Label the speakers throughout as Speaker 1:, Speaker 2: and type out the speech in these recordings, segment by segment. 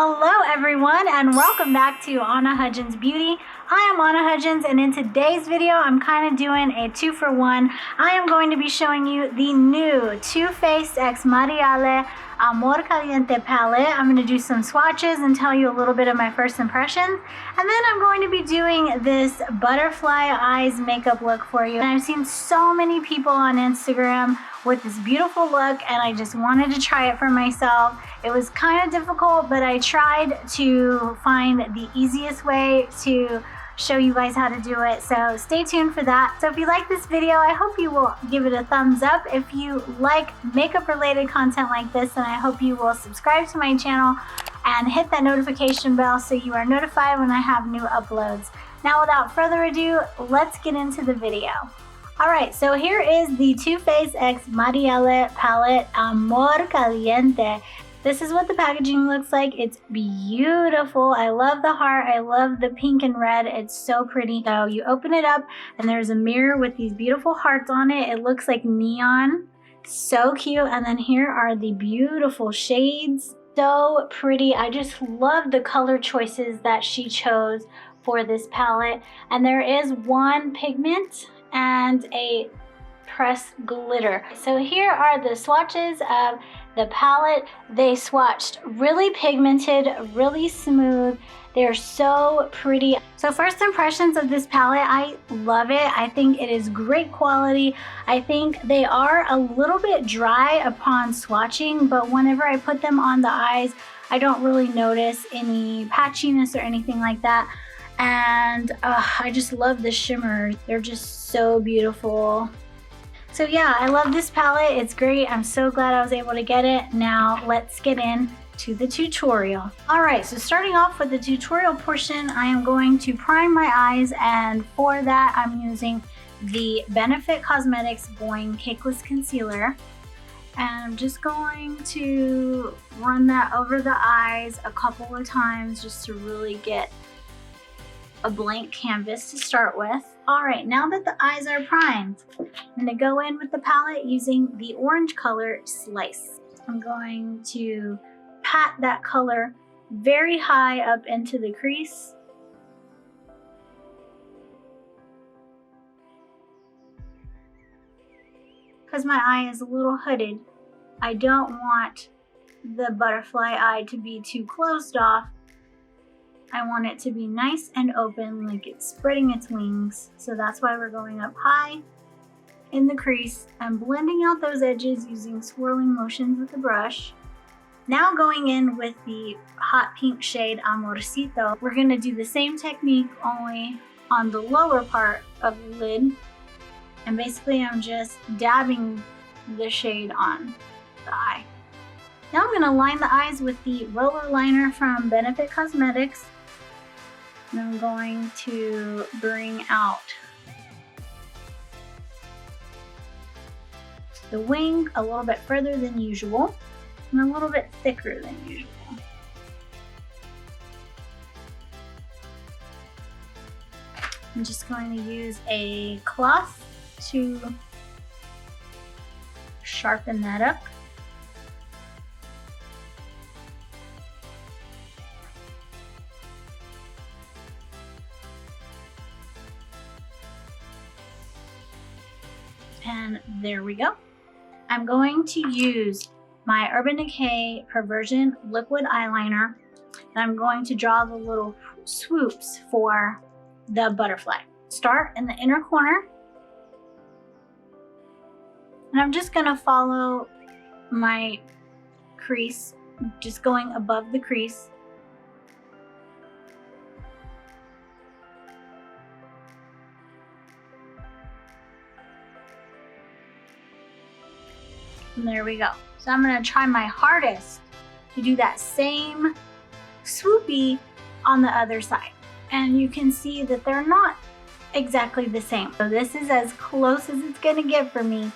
Speaker 1: Hello everyone and welcome back to Anna Hudgins Beauty. I am Anna Hudgins and in today's video I'm kind of doing a 2-for-1. I am going to be showing you the new Too Faced x Mariale Amor Caliente palette. I'm going to do some swatches and tell you a little bit of my first impressions. And then I'm going to be doing this butterfly eyes makeup look for you. And I've seen so many people on Instagram with this beautiful look and I just wanted to try it for myself. It was kind of difficult, but I tried to find the easiest way to show you guys how to do it. So stay tuned for that. So if you like this video, I hope you will give it a thumbs up. If you like makeup related content like this, then I hope you will subscribe to my channel and hit that notification bell so you are notified when I have new uploads. Now without further ado, let's get into the video. Alright, so here is the Too Faced x Mariale palette Amor Caliente. This is what the packaging looks like. It's beautiful. I love the heart. I love the pink and red. It's so pretty. So you open it up and there's a mirror with these beautiful hearts on it. It looks like neon. So cute. And then here are the beautiful shades. So pretty. I just love the color choices that she chose for this palette. And there is one pigment and a pressed glitter. So here are the swatches of the palette. They swatched really pigmented, really smooth. They're so pretty. So first impressions of this palette, I love it. I think it is great quality. I think they are a little bit dry upon swatching, but whenever I put them on the eyes, I don't really notice any patchiness or anything like that. And I just love the shimmers. They're just so beautiful. So yeah, I love this palette. It's great. I'm so glad I was able to get it. Now let's get into the tutorial. All right, so starting off with the tutorial portion, I am going to prime my eyes, and for that I'm using the Benefit Cosmetics Boing Cakeless Concealer. And I'm just going to run that over the eyes a couple of times just to really get a blank canvas to start with. All right, now that the eyes are primed, I'm gonna go in with the palette using the orange color Slice. I'm going to pat that color very high up into the crease. Because my eye is a little hooded, I don't want the butterfly eye to be too closed off. I want it to be nice and open, like it's spreading its wings. So that's why we're going up high in the crease and blending out those edges using swirling motions with the brush. Now going in with the hot pink shade Amorcito, we're gonna do the same technique only on the lower part of the lid. And basically I'm just dabbing the shade on the eye. Now I'm gonna line the eyes with the roller liner from Benefit Cosmetics. And I'm going to bring out the wing a little bit further than usual and a little bit thicker than usual. I'm just going to use a cloth to sharpen that up. And there we go. I'm going to use my Urban Decay Perversion liquid eyeliner, and I'm going to draw the little swoops for the butterfly. Start in the inner corner, and I'm just gonna follow my crease, just going above the crease. And there we go. So I'm gonna try my hardest to do that same swoopy on the other side. And you can see that they're not exactly the same. So this is as close as it's gonna get for me.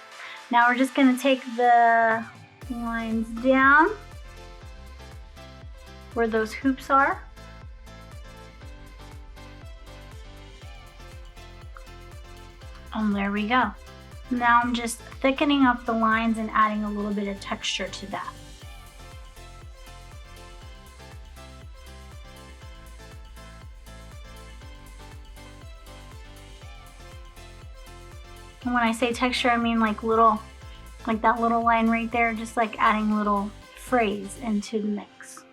Speaker 1: Now we're just gonna take the lines down where those hoops are. And there we go. Now I'm just thickening up the lines and adding a little bit of texture to that. And when I say texture, I mean like little, like that little line right there, just like adding little frays into the mix.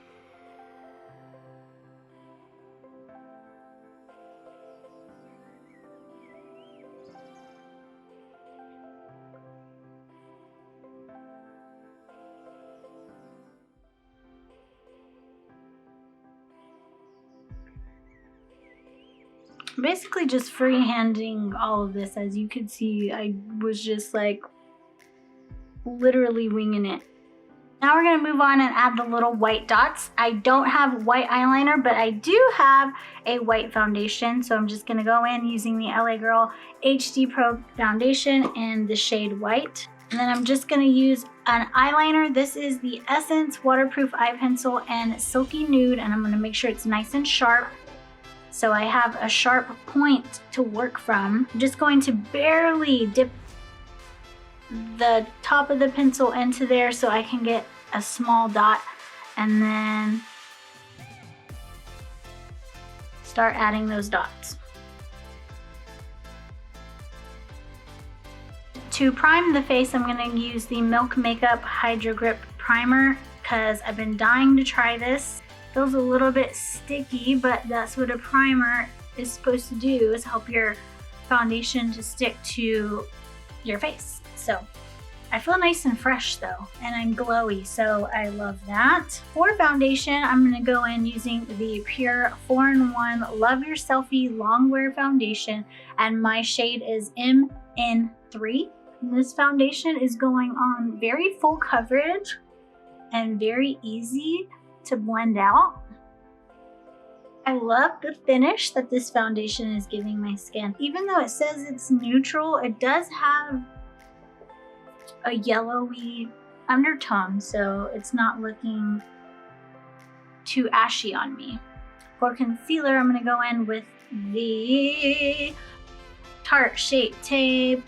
Speaker 1: Basically just freehanding all of this. As you could see, I was just like literally winging it. Now we're gonna move on and add the little white dots. I don't have white eyeliner, but I do have a white foundation. So I'm just gonna go in using the LA Girl HD Pro foundation in the shade white. And then I'm just gonna use an eyeliner. This is the Essence Waterproof Eye Pencil in Silky Nude, and I'm gonna make sure it's nice and sharp. So I have a sharp point to work from. I'm just going to barely dip the top of the pencil into there so I can get a small dot, and then start adding those dots. To prime the face, I'm going to use the Milk Makeup Hydro Grip Primer because I've been dying to try this. Feels a little bit sticky, but that's what a primer is supposed to do, is help your foundation to stick to your face. So I feel nice and fresh though, and I'm glowy, so I love that. For foundation, I'm gonna go in using the Pure 4-in-1 Love Your Selfie Longwear Foundation, and my shade is MN3. And this foundation is going on very full coverage and very easy to blend out. I love the finish that this foundation is giving my skin. Even though it says it's neutral, it does have a yellowy undertone, so it's not looking too ashy on me. For concealer, I'm gonna go in with the Tarte Shape tape.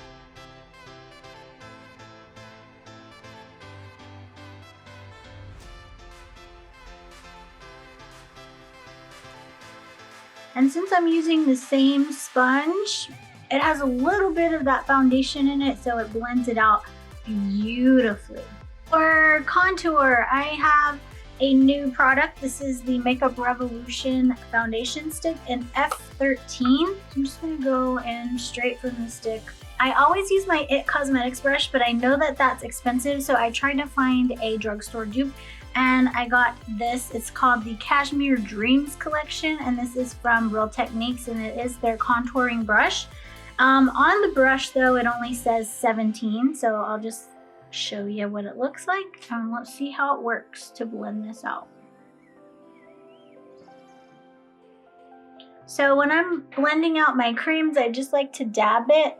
Speaker 1: And since I'm using the same sponge, it has a little bit of that foundation in it, so it blends it out beautifully. For contour, I have a new product. This is the Makeup Revolution foundation stick in F13. I'm just gonna go in straight from the stick. I always use my IT Cosmetics brush, but I know that that's expensive, so I tried to find a drugstore dupe, and I got this. It's called the Cashmere Dreams collection, and this is from Real Techniques, and it is their contouring brush. On the brush though, it only says 17, so I'll just show you what it looks like, and let's see how it works to blend this out. So when I'm blending out my creams, I just like to dab it.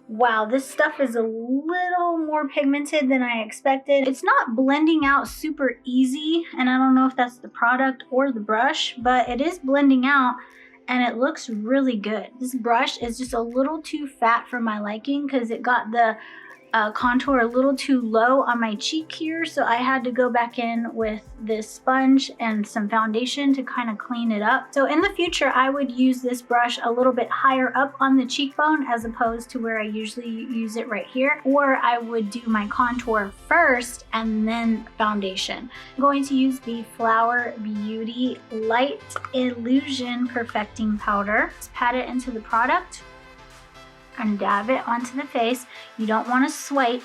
Speaker 1: Wow, this stuff is a little more pigmented than I expected. It's not blending out super easy, and I don't know if that's the product or the brush, but it is blending out and it looks really good. This brush is just a little too fat for my liking because it got the contour a little too low on my cheek here, so I had to go back in with this sponge and some foundation to kind of clean it up. So in the future, I would use this brush a little bit higher up on the cheekbone as opposed to where I usually use it right here, or I would do my contour first and then foundation. I'm going to use the Flower Beauty Light Illusion Perfecting Powder. Just pat it into the product and dab it onto the face. You don't want to swipe,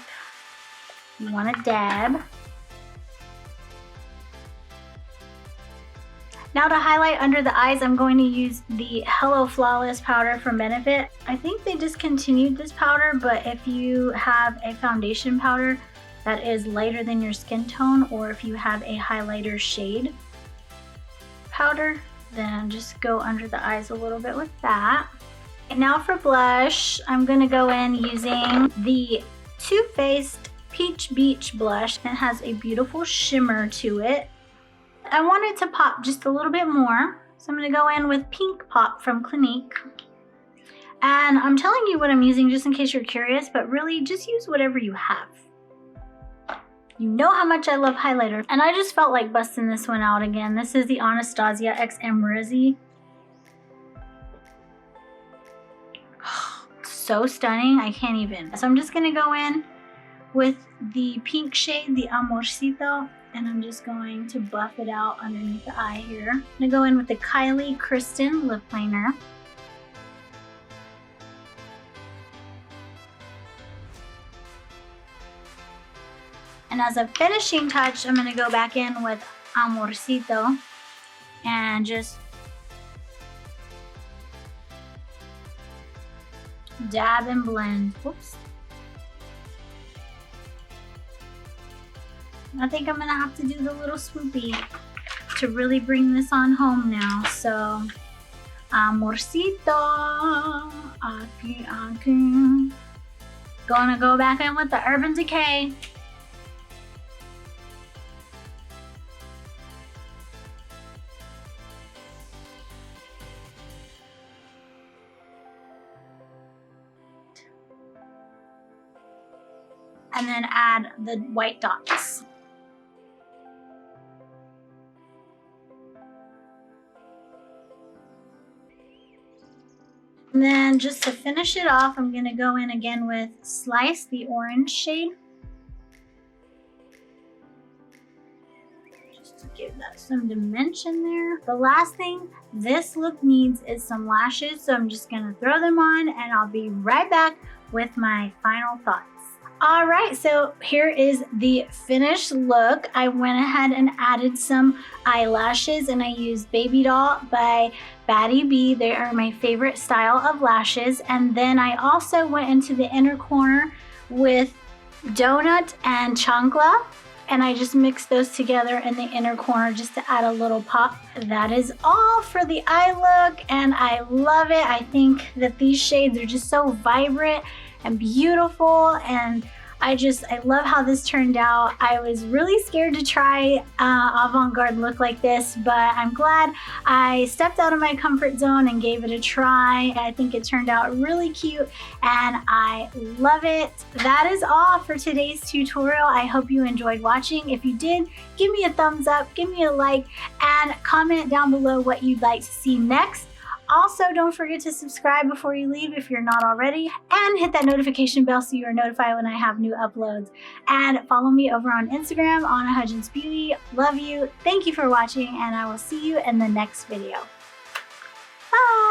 Speaker 1: you want to dab. Now to highlight under the eyes, I'm going to use the Hello Flawless powder from Benefit. I think they discontinued this powder, but if you have a foundation powder that is lighter than your skin tone, or if you have a highlighter shade powder, then just go under the eyes a little bit with that. And now for blush, I'm going to go in using the Too Faced Peach Beach blush. It has a beautiful shimmer to it. I want it to pop just a little bit more, so I'm going to go in with Pink Pop from Clinique. And I'm telling you what I'm using just in case you're curious, but really just use whatever you have. You know how much I love highlighter, and I just felt like busting this one out again. This is the Anastasia x Amrezy. so stunning. I can't even. So I'm just gonna go in with the pink shade, the Amorcito, and I'm just going to buff it out underneath the eye here. I'm gonna go in with the Kylie Kristen lip liner. And as a finishing touch, I'm gonna go back in with Amorcito and just dab and blend. Whoops. I think I'm gonna have to do the little swoopy to really bring this on home now. So, Amorcito, aquí, aquí. Gonna go back in with the Urban Decay. And then add the white dots. And then just to finish it off, I'm gonna go in again with Slice, the orange shade. Just to give that some dimension there. The last thing this look needs is some lashes, so I'm just gonna throw them on and I'll be right back with my final thoughts. All right, so here is the finished look. I went ahead and added some eyelashes and I used Baby Doll by Baddie B. They are my favorite style of lashes. And then I also went into the inner corner with Donut and Chancla, and I just mixed those together in the inner corner just to add a little pop. That is all for the eye look, and I love it. I think that these shades are just so vibrant and beautiful, and I love how this turned out. I was really scared to try avant-garde look like this, but I'm glad I stepped out of my comfort zone and gave it a try. I think it turned out really cute and I love it. That is all for today's tutorial. I hope you enjoyed watching. If you did, give me a thumbs up, give me a like, and comment down below what you'd like to see next. Also, don't forget to subscribe before you leave if you're not already, and hit that notification bell so you are notified when I have new uploads. And follow me over on Instagram, Anna Hudgins Beauty. Love you. Thank you for watching, and I will see you in the next video. Bye!